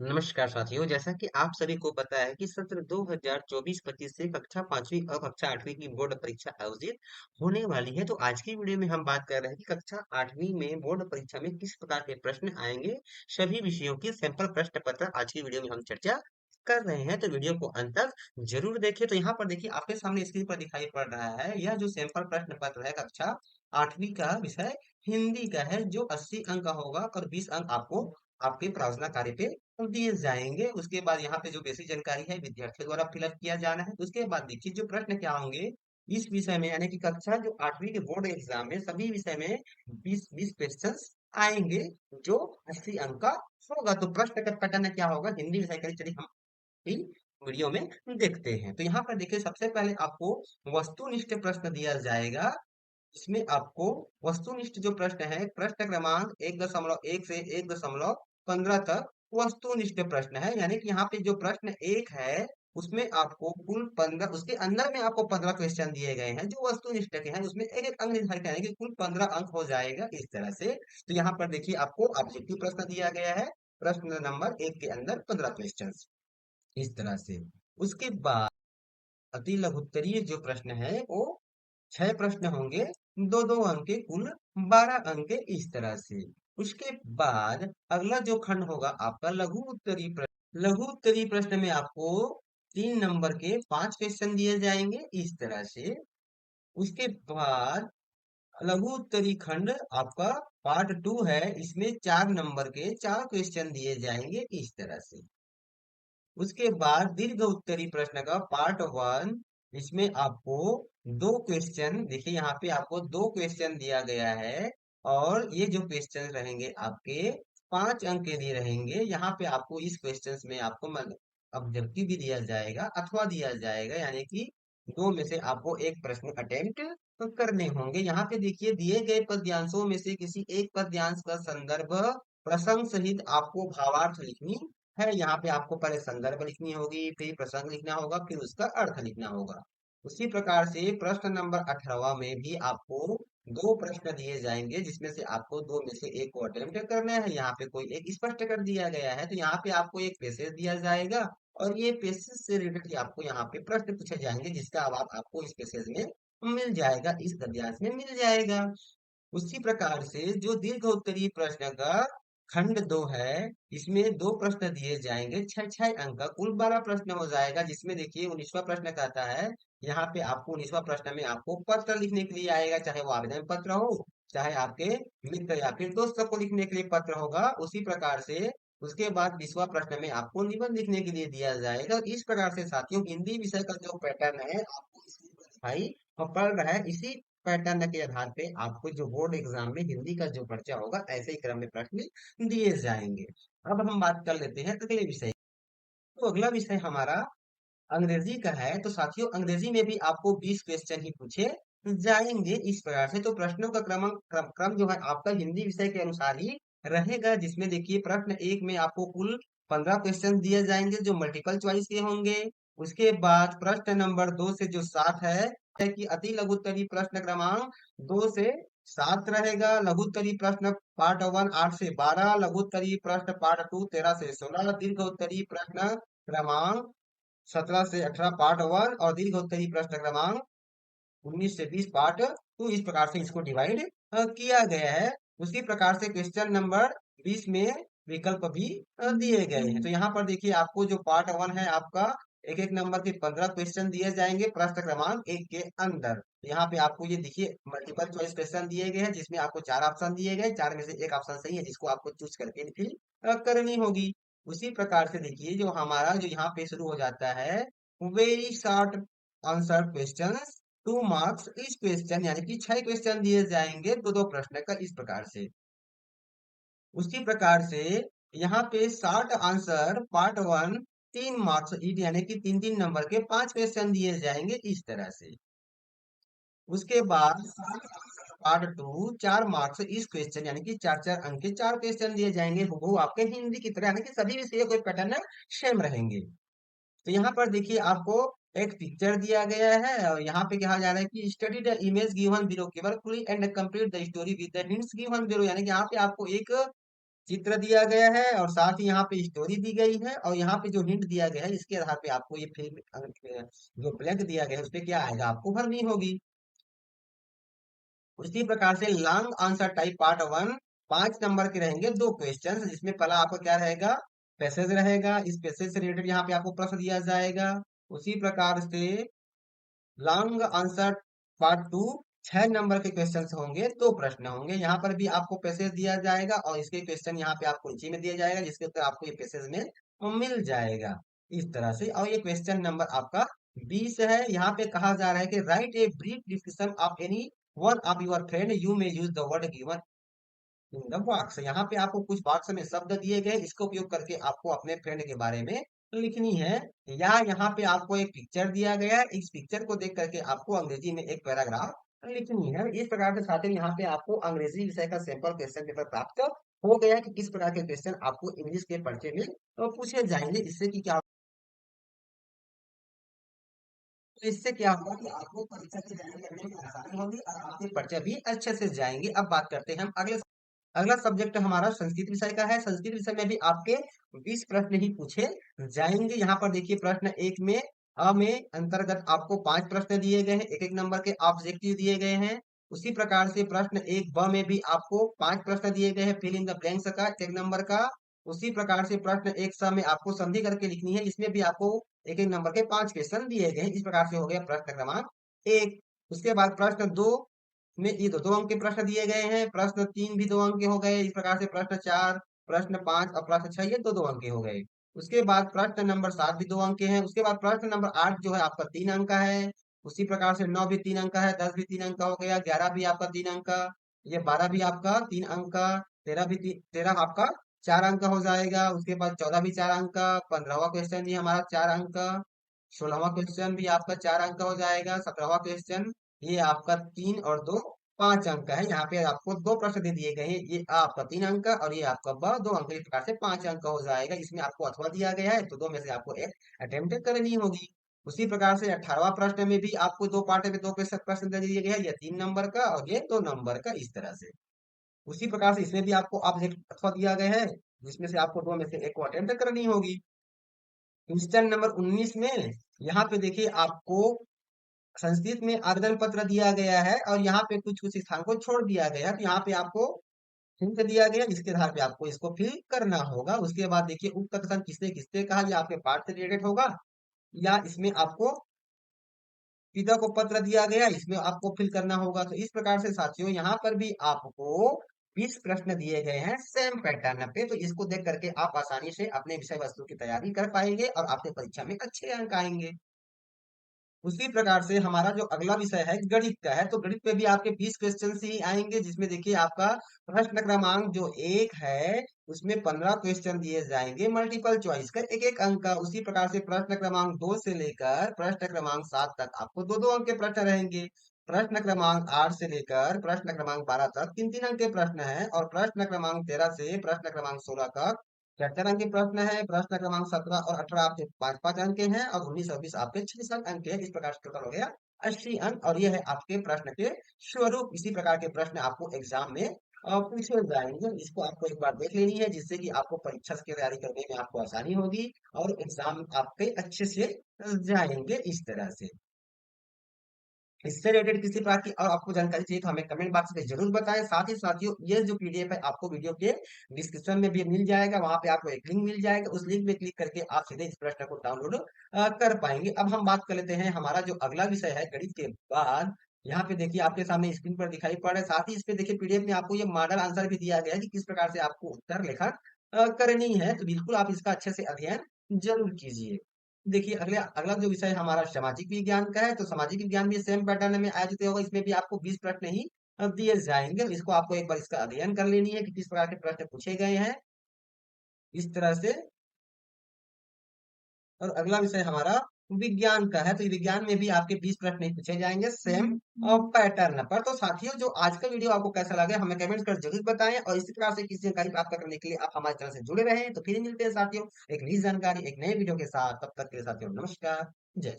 नमस्कार साथियों, जैसा कि आप सभी को पता है कि सत्र 2024-25 से कक्षा 5वीं और कक्षा 8वीं की बोर्ड परीक्षा आयोजित होने वाली है। तो आज की वीडियो में हम बात कर रहे हैं कि कक्षा 8वीं में बोर्ड परीक्षा में किस प्रकार के प्रश्न आएंगे। सभी विषयों की सैंपल प्रश्न पत्र आज की वीडियो में हम चर्चा कर रहे हैं, तो वीडियो को अंत तक जरूर देखें। तो यहाँ पर देखिए, आपके सामने स्क्रीन पर दिखाई पड़ रहा है, यह जो सैंपल प्रश्न पत्र है कक्षा 8वीं का विषय हिंदी का है, जो 80 अंक का होगा और 20 अंक आपको आपके प्रार्थना कार्य पे दिए जाएंगे। उसके बाद यहाँ पे जो बेसिक जानकारी है विद्यार्थियों द्वारा फिलअप किया जाना है। उसके बाद देखिए जो प्रश्न क्या होंगे इस विषय में, यानी कि कक्षा जो 8वीं के बोर्ड एग्जाम में सभी विषय में 20-20 क्वेश्चन आएंगे, जो 80 अंक का होगा। तो प्रश्न का पैटर्न क्या होगा हिंदी विषय के लिए, चलिए हम ही वीडियो में देखते हैं। तो यहाँ पर देखिए, सबसे पहले आपको वस्तुनिष्ठ प्रश्न दिया जाएगा। इसमें आपको वस्तुनिष्ठ जो प्रश्न है, प्रश्न क्रमांक 1.1 से 1.15 तक वस्तुनिष्ठ प्रश्न है। यानी कि यहाँ पे जो प्रश्न एक है उसमें आपको कुल 15, उसके अंदर में आपको 15 क्वेश्चन दिए गए हैं जो वस्तुनिष्ठ के हैं, उसमें एक एक अंक निर्धारित करेंगे कि कुल 15 अंक हो जाएगा इस तरह से। तो यहाँ पर देखिए आपको ऑब्जेक्टिव प्रश्न दिया गया है, प्रश्न नंबर एक के अंदर 15 क्वेश्चन इस तरह से। उसके बाद अति लघुत्तरीय जो प्रश्न है वो 6 प्रश्न होंगे, दो दो अंक के, कुल 12 अंक के इस तरह से। उसके बाद अगला जो खंड होगा आपका लघु उत्तरी प्रश्न। लघु उत्तरी प्रश्न में आपको 3 नंबर के 5 क्वेश्चन दिए जाएंगे इस तरह से। उसके बाद लघु उत्तरी खंड आपका पार्ट 2 है, इसमें 4 नंबर के 4 क्वेश्चन दिए जाएंगे इस तरह से। उसके बाद दीर्घ उत्तरी प्रश्न का पार्ट 1, इसमें आपको 2 क्वेश्चन, देखिए यहाँ पे आपको 2 क्वेश्चन दिया गया है, और ये जो क्वेश्चन रहेंगे आपके 5 अंक के लिए रहेंगे। यहाँ पे आपको इस क्वेश्चन में आपको ऑब्जेक्टिव भी दिया जाएगा अथवा दिया जाएगा, यानी कि दो में से आपको एक प्रश्न अटेम्प्ट करने होंगे। यहाँ पे देखिए दिए गए पद्यांशों में से किसी एक पद्यांश का संदर्भ प्रसंग सहित आपको भावार्थ लिखनी है। यहाँ पे आपको पहले संदर्भ लिखनी होगी, फिर प्रसंग लिखना होगा, फिर उसका अर्थ लिखना होगा। उसी प्रकार से प्रश्न नंबर 18वां में भी आपको 2 प्रश्न दिए जाएंगे, जिसमें से आपको दो में से एक को अटेम्प्ट करना है। यहाँ पे कोई एक स्पष्ट कर दिया गया है, तो यहाँ पे आपको एक पैसेज दिया जाएगा, और ये पैसेज से रिलेटेड आपको यहाँ पे प्रश्न पूछे जाएंगे, जिसका जवाब आपको इस पैसेज में मिल जाएगा, इस गद्यांश में मिल जाएगा। उसी प्रकार से जो दीर्घ उत्तरीय प्रश्न का खंड 2 है, इसमें 2 प्रश्न दिए जाएंगे, 6-6 अंक का, कुल 12 प्रश्न हो जाएगा। जिसमें देखिए 19वां प्रश्न कहता है, यहाँ पे आपको 19वां प्रश्न में आपको पत्र लिखने के लिए आएगा, चाहे वो आवेदन पत्र हो, चाहे आपके मित्र या फिर दोस्तों को लिखने के लिए पत्र होगा। उसी प्रकार से उसके बाद 20वां प्रश्न में आपको निबंध लिखने के लिए दिया जाएगा। इस प्रकार से साथियों हिंदी विषय का जो पैटर्न है आपको इसमें दिखाई पड़ रहा है। इसी पैटर्न के आधार पे आपको जो बोर्ड एग्जाम में हिंदी का जो पर्चा होगा, ऐसे ही क्रम में प्रश्न दिए जाएंगे। अब हम बात कर लेते हैं अगले विषय। तो अगला विषय हमारा अंग्रेजी का है। तो साथियों अंग्रेजी में भी आपको 20 क्वेश्चन ही पूछे जाएंगे इस प्रकार से। तो प्रश्नों का क्रम जो है आपका हिंदी विषय के अनुसार ही रहेगा, जिसमें देखिए प्रश्न एक में आपको कुल 15 क्वेश्चन दिए जाएंगे, जो मल्टीपल चॉइस के होंगे। उसके बाद प्रश्न नंबर 2 से जो 7 है कि अति लघुत्तरी प्रश्न क्रमांक 2 से 7 रहेगा। लघुत्तरी प्रश्न पार्ट 1 8 से 12, लघुत्तरी प्रश्न पार्ट 2 13 से 16, दीर्घ उत्तरी प्रश्न क्रमांक 17 से 18 पार्ट 1, और दीर्घ उत्तरी प्रश्न क्रमांक 19 से 20 पार्ट 2। इस प्रकार से इसको डिवाइड किया गया है। उसी प्रकार से क्वेश्चन नंबर 20 में विकल्प भी दिए गए हैं। तो यहाँ पर देखिए आपको जो पार्ट 1 है आपका एक एक नंबर के 15 क्वेश्चन दिए जाएंगे प्रश्न क्रमांक 1 के अंदर। यहाँ पे आपको ये देखिए मल्टीपल चॉइस क्वेश्चन दिए गए हैं, जिसमें आपको 4 ऑप्शन दिए गए, 4 में से एक ऑप्शन सही है, जिसको आपको चूज करके फिल करनी होगी। उसी प्रकार से देखिए जो हमारा जो यहाँ पे शुरू हो जाता है, very short answer question 2 marks, इस क्वेश्चन यानी कि 6 क्वेश्चन दिए जाएंगे दो दो प्रश्न का इस प्रकार से। उसी प्रकार से यहाँ पे शॉर्ट आंसर पार्ट 1 3 मार्क्स यानी कि 3-3 नंबर के 5 क्वेश्चन दिए जाएंगे इस तरह से। उसके बाद पार्ट 2 4 मार्क्स, इस क्वेश्चन यानी कि 4-4 अंक के 4 क्वेश्चन दिए जाएंगे, वो आपके हिंदी की तरह, यानी कि सभी विषय कोई पैटर्न सेम रहेंगे। तो यहाँ पर देखिए आपको एक पिक्चर दिया गया है, और यहाँ पे कहा जा रहा है कि study the image given below, केवल and complete the story with the hints given below, यानी कि यहाँ पे आपको एक चित्र दिया गया है और साथ ही यहाँ पे स्टोरी दी गई है और यहाँ पे जो हिंट दिया गया है इसके आधार पे आपको ये फिल्म जो ब्लैंक दिया गया है उस पे क्या आएगा आपको भरनी होगी। उसी प्रकार से long answer type part one 5 number के रहेंगे दो क्वेश्चन, जिसमें पहला आपका क्या रहेगा, पैसेज रहेगा। इस पैसेज से रिलेटेड यहाँ पे आपको प्रश्न दिया जाएगा। उसी प्रकार से long answer part two 6 number के क्वेश्चन होंगे, दो प्रश्न होंगे। यहाँ पर भी आपको पैसेज दिया जाएगा और इसके क्वेश्चन यहाँ पे आपको नीचे में दिया जाएगा, जिसके उत्तर आपको ये पैसेज में मिल जाएगा इस तरह से। और ये क्वेश्चन नंबर आपका 20 है। यहाँ पे कहा जा रहा है कि right a brief description of any one of your friend you may use the word given in the box. यहाँ पे आपको कुछ बॉक्स में शब्द दिए गए, इसका उपयोग करके आपको अपने फ्रेंड के बारे में लिखनी है। या यहाँ पे आपको एक पिक्चर दिया गया है, इस पिक्चर को देख करके आपको अंग्रेजी में एक पैराग्राफ लिखनी है। इस प्रकार के साथ ही यहाँ पे आपको अंग्रेजी विषय का सैंपल क्वेश्चन पेपर प्राप्त हो गया कि किस प्रकार के क्वेश्चन आपको इंग्लिश के पर्चे में पूछे जाएंगे। इससे क्या होगा कि आपको परीक्षा की तैयारी करने में आसानी होगी और आपके पर्चे भी अच्छे से जाएंगे। अब बात करते हैं हम अगले। अगला सब्जेक्ट हमारा संस्कृत विषय का है। संस्कृत विषय में भी आपके 20 प्रश्न ही पूछे जाएंगे। यहाँ पर देखिए प्रश्न एक में अ में अंतर्गत आपको 5 प्रश्न दिए गए हैं, एक एक नंबर के ऑब्जेक्टिव दिए गए हैं। उसी प्रकार से प्रश्न एक ब में भी आपको 5 प्रश्न दिए गए हैं, फिल इन द ब्लैंक्स का 1 नंबर का। उसी प्रकार से प्रश्न एक स में आपको संधि करके लिखनी है, इसमें भी आपको एक एक नंबर के 5 क्वेश्चन दिए गए हैं। इस प्रकार से हो गया प्रश्न क्रमांक एक। उसके बाद प्रश्न दो में ये दो दो अंक के प्रश्न दिए गए हैं। प्रश्न तीन भी 2 अंक के हो गए। इस प्रकार से प्रश्न चार, प्रश्न पांच और प्रश्न छह ये दो दो अंक के हो गए। उसके बाद प्रश्न नंबर सात भी 2 अंक के हैं। उसके बाद प्रश्न नंबर आठ जो है आपका 3 अंक का है। उसी प्रकार से 9 भी 3 अंक का है, 10 भी 3 अंक का हो गया, 11 भी आपका 3 अंक का, ये 12 भी आपका 3 अंक का, 13 भी 13 आपका 4 अंक का हो जाएगा। उसके बाद 14 भी 4 अंक का, 15वां क्वेश्चन भी हमारा 4 अंक का, 16वां क्वेश्चन भी आपका 4 अंक का हो जाएगा, 17वां क्वेश्चन ये आपका 3 और 2 5 अंक का है। यहाँ पे आपको दो प्रश्न दे दिए गए हैं, ये आपका 3 अंक का और ये आपका 2 अंक, इस प्रकार से 5 अंक का हो जाएगा। इसमें आपको अथवा दिया गया है तो दो में से आपको एक अटेम्प्ट करनी होगी। उसी प्रकार से 18वां प्रश्न में भी आपको दो पार्ट में दो प्रश्न प्रश्न दे दिए गए हैं, ये 3 नंबर का और ये 2 नंबर का इस तरह से। उसी प्रकार से इसमें भी आपको ऑब्जेक्ट अथवा दिया गया है, जिसमें से आपको दो में से एक को अटेम्प्ट करनी होगी। क्वेश्चन नंबर 19 में यहाँ पे देखिए आपको संस्कृत में आवेदन पत्र दिया गया है और यहाँ पे कुछ कुछ स्थान को छोड़ दिया गया है, तो यहाँ पे आपको हिंट दिया गया जिसके आधार पे आपको इसको फिल करना होगा। उसके बाद देखिए उक्त कथन किसने किसने कहा, ये आपके पाठ से रिलेटेड होगा या इसमें आपको पिता को पत्र दिया गया इसमें आपको फिल करना होगा। तो इस प्रकार से साथियों यहाँ पर भी आपको 20 प्रश्न दिए गए हैं सेम पैटर्न पे, तो इसको देख करके आप आसानी से अपने विषय वस्तु की तैयारी कर पाएंगे और आपके परीक्षा में अच्छे अंक आएंगे। उसी प्रकार से हमारा जो अगला विषय है गणित का है, तो गणित पे भी आपके 20 क्वेश्चन ही आएंगे, जिसमें देखिए आपका प्रश्न क्रमांक जो एक है उसमें 15 क्वेश्चन दिए जाएंगे मल्टीपल चॉइस का एक एक अंक का। उसी प्रकार से प्रश्न क्रमांक 2 से लेकर प्रश्न क्रमांक 7 तक आपको दो दो अंक के प्रश्न रहेंगे। प्रश्न क्रमांक 8 से लेकर प्रश्न क्रमांक 12 तक तीन तीन अंक के प्रश्न है और प्रश्न क्रमांक 13 से प्रश्न क्रमांक 16 तक 4 4 अंक के प्रश्न है। प्रश्न क्रमांक 17 और 18 आपके 5 5 अंक के हैं और 19 और 20 आपके 6 7 अंक के हैं। इस प्रकार से टोटल हो गया 80 अंक और ये है आपके प्रश्न के स्वरूप। इसी प्रकार के प्रश्न आपको एग्जाम में पूछे जाएंगे। इसको आपको एक बार देख लेनी है, जिससे कि आपको परीक्षा की तैयारी करने में आपको आसानी होगी और एग्जाम आपके अच्छे से जाएंगे इस तरह से। इससे रिलेटेड किसी प्रकार की और आपको जानकारी चाहिए तो हमें कमेंट बॉक्स में जरूर बताएं। साथ ही साथियों ये जो पीडीएफ है आपको वीडियो के डिस्क्रिप्शन में भी मिल जाएगा, वहां पे आपको एक लिंक मिल जाएगा, उस लिंक में क्लिक करके आप सीधे इस प्रश्न को डाउनलोड कर पाएंगे। अब हम बात कर लेते हैं हमारा जो अगला विषय है गणित के बाद। यहाँ पे देखिए आपके सामने स्क्रीन पर दिखाई पड़ रहा है, साथ ही इस पे देखिए पीडीएफ में आपको ये मॉडल आंसर भी दिया गया है कि किस प्रकार से आपको उत्तर लेखन करनी है, तो बिल्कुल आप इसका अच्छे से अध्ययन जरूर कीजिए। देखिए अगले अगला जो विषय हमारा सामाजिक विज्ञान का है, तो सामाजिक विज्ञान भी सेम पैटर्न में आयोजित होगा। इसमें भी आपको 20 प्रश्न ही दिए जाएंगे, इसको आपको एक बार इसका अध्ययन कर लेनी है कि किस प्रकार के प्रश्न पूछे गए हैं इस तरह से। और अगला विषय हमारा विज्ञान का है, तो विज्ञान में भी आपके 20 प्रश्न ही पूछे जाएंगे सेम पैटर्न पर। तो साथियों जो आज का वीडियो आपको कैसा लगा हमें कमेंट कर जरूर बताएं और इसी प्रकार से किसी जानकारी प्राप्त करने के लिए आप हमारे चैनल से जुड़े रहें। तो फिर मिलते हैं साथियों एक नई जानकारी एक नए वीडियो के साथ, तब तक के लिए साथियों नमस्कार, जय